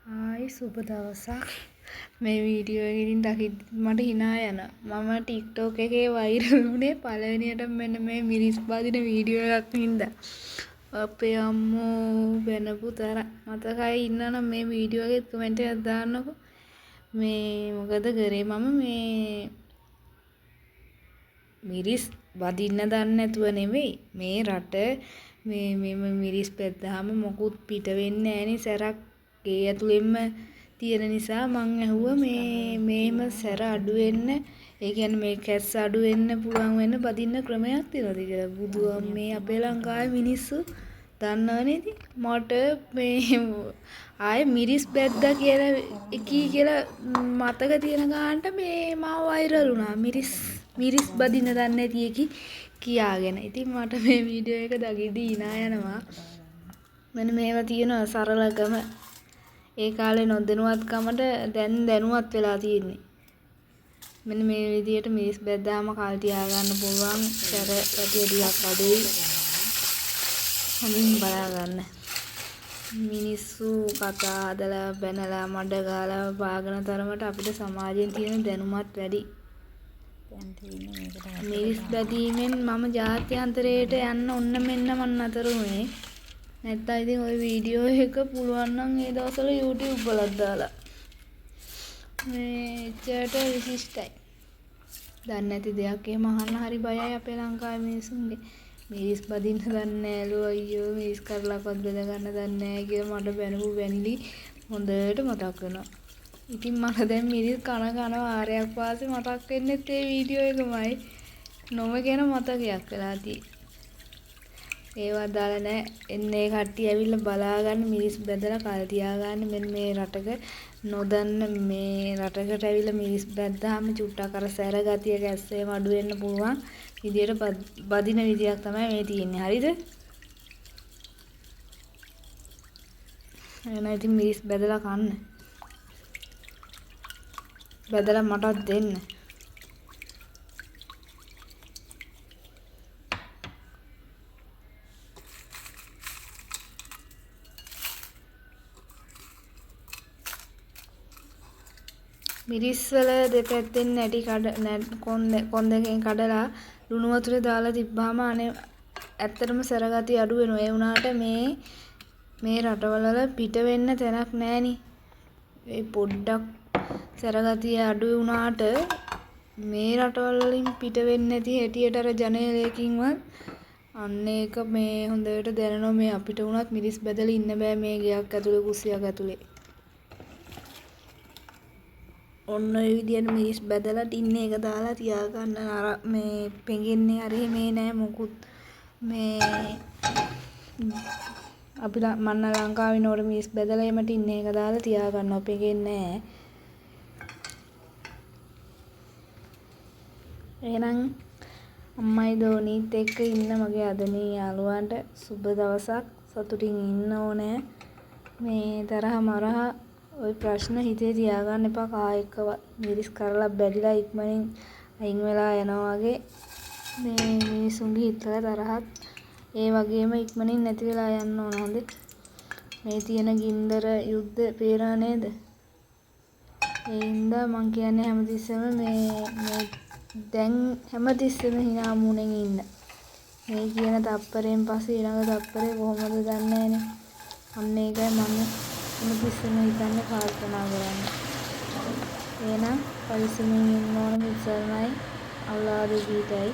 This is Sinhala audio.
ආයි සුබ දවසක්. මේ වීඩියෝ එකකින් දකිද්දි මට hina යනවා. මම TikTok එකේ වෛරල් වුණේ පළවෙනියට මෙන්න මේ මිරිස් බදින වීඩියෝ එකක් හින්දා. අපේ අම්මෝ වෙනපු තරම් මතකයි ඉන්නනම් මේ වීඩියෝ එකේ කමෙන්ට් එකක් දාන්නකෝ. මේ මොකද කරේ මම මේ මිරිස් බදින්න දන්නේ නැතුව නෙවෙයි මේ රට මේ මිරිස් බැද්දාම මොකුත් පිට වෙන්නේ නැහනේ සැරක් ගේ ඇතුළෙන්ම තියෙන නිසා මං ඇහුවා මේම සැර අඩු වෙන්න ඒ කියන්නේ මේ කැස්ස අඩු වෙන්න පුළුවන් වෙන්න බදින්න ක්‍රමයක් තියෙනවද කියලා. බුදුන් මේ අපේ ලංකාවේ මිනිස්සු දන්නවනේ ඉතින් මට මේ ආයේ මිරිස් බැද්දා කියලා කියලා මතක තියෙන ගානට මේ මාව වෛරල් වුණා. මිරිස් බදින්න දන්නේ නැති එකි කියාගෙන. ඉතින් මට මේ වීඩියෝ එක දකිද්දි hina යනවා. මෙන්න මේවා තියෙනවා සරලකම. ඒ කාලේ නොදැනුවත්කමට දැන් දැනුවත් වෙලා තියෙන්නේ. මෙන්න මේ විදිහට මිරිස් බැද්දාම කල් තියා ගන්න පුළුවන්. සැර පැටිය ටිකක් අඩුයි. හොඳින් බලා ගන්න. මිනිස්සු කතා හදලා බැනලා මඩ ගාලා බාගන තරමට අපිට සමාජයෙන් තියෙන දැනුමත් වැඩි. මිරිස් බැදීමෙන් මම ජාත්‍යන්තරයට යන්න ඔන්න මෙන්න මන් අතර උනේ. නැත්නම් ඉතින් ওই වීඩියෝ එක පුළුවන් නම් ඒ දවස්වල YouTube වලත් දාලා මේ චර්ට විශිෂ්ටයි. දන්නේ නැති දෙයක් එහෙම අහන්න හරි බයයි අපේ ලංකාවේ මිනිස්සුන්ගේ. මිරිස් බදින්න දන්නේ නැලු අයියෝ මිරිස් කරලාවත් බෙද ගන්න දන්නේ නැහැ කියලා මට බැනපු වැනිලි හොඳට මතක් වෙනවා. ඉතින් මට දැන් මිරිස් කන වාරයක් වාසේ මතක් වෙන්නේ ඒ වීඩියෝ එකමයි. නොම ගැන මතකයක් වෙලා තියෙන්නේ. ඒවත් දාලා නැහැ. එන්නේ කට්ටිය ඇවිල්ලා බලා ගන්න මිරිස් බැදලා කල් තියා ගන්න මෙන්න මේ රටක නොදන්න මේ රටකට ඇවිල්ලා මිරිස් බැද්දාම චුට්ටක් අර සැර ගතිය කැස්සේම අඩු වෙන්න පුළුවන් විදියට බදින විදියක් තමයි මේ තියෙන්නේ. හරිද? එහෙනම් ඉතින් මිරිස් බැදලා කන්න. බැදලා මටත් දෙන්න. මිරිස් වල දෙපැත්තෙන් නැටි කොන් දෙකෙන් කඩලා ලුණු වතුරේ දාලා තිබ්බාම අනේ ඇත්තටම සැරගතිය අඩු වෙනවා. ඒ වුණාට මේ රටවල පිට වෙන්න තැනක් නැහෙනි. ඒ පොඩ්ඩක් සැරගතිය අඩු වුණාට මේ රටවල් වලින් පිට වෙන්නේ නැති හැටියට අර ජනේලයකින්වත් අන්න ඒක මේ හොඳට දැනනවා මේ අපිට වුණත් මිරිස් බදලා ඉන්න බෑ මේ ගෙයක් ඇතුලේ කුස්සියක් ඇතුලේ. ඔන්න ඔය විදියට මිරිස් බදලා ටින් එක දාලා තියාගන්න අර මේ පෙඟෙන්නේ හරි මේ නෑ මොකුත් මේ අපි මන්න ලංකාවේ නෝර මිරිස් බදලා එම ටින් එක දාලා තියාගන්නවා පෙඟෙන්නේ නෑ. එහෙනම් අම්මයි දෝනිත් එක්ක ඉන්න මගේ අදනේ යාළුවන්ට සුබ දවසක් සතුටින් ඉන්න ඕනේ. මේ තරහ මරහ ওই ප්‍රශ්න හිතේ තියාගන්න එපා කා එක්කවත්. මිරිස් කරලා බැදිලා ඉක්මනින් අයින් වෙලා යනවා වගේ මේ මිනිසුන්ගේ හිතවල තරහත් ඒ වගේම ඉක්මනින් නැති වෙලා යන්න ඕන. හොඳේ මේ තියෙන ගින්දර යුද්ධ පේරා නේද? ඒ හින්දා මං කියන්නේ හැමතිස්සෙම මේ දැන් හැමතිස්සෙම hina මුණෙන් ඉන්න. මේ කියන තප්පරයෙන් පස්සේ ඊළඟ තප්පරේ කොහොමද දන්නේ නැහනේ. අන්න ඒකයි මම හැමතිස්සෙම හිතන්නේ ප්‍රාර්ථනා කරන්නේ. එහෙනම් පරිස්සමින් ඉන්න ඕන මිසර්ණයි අල්ලාහගේ ගීතයි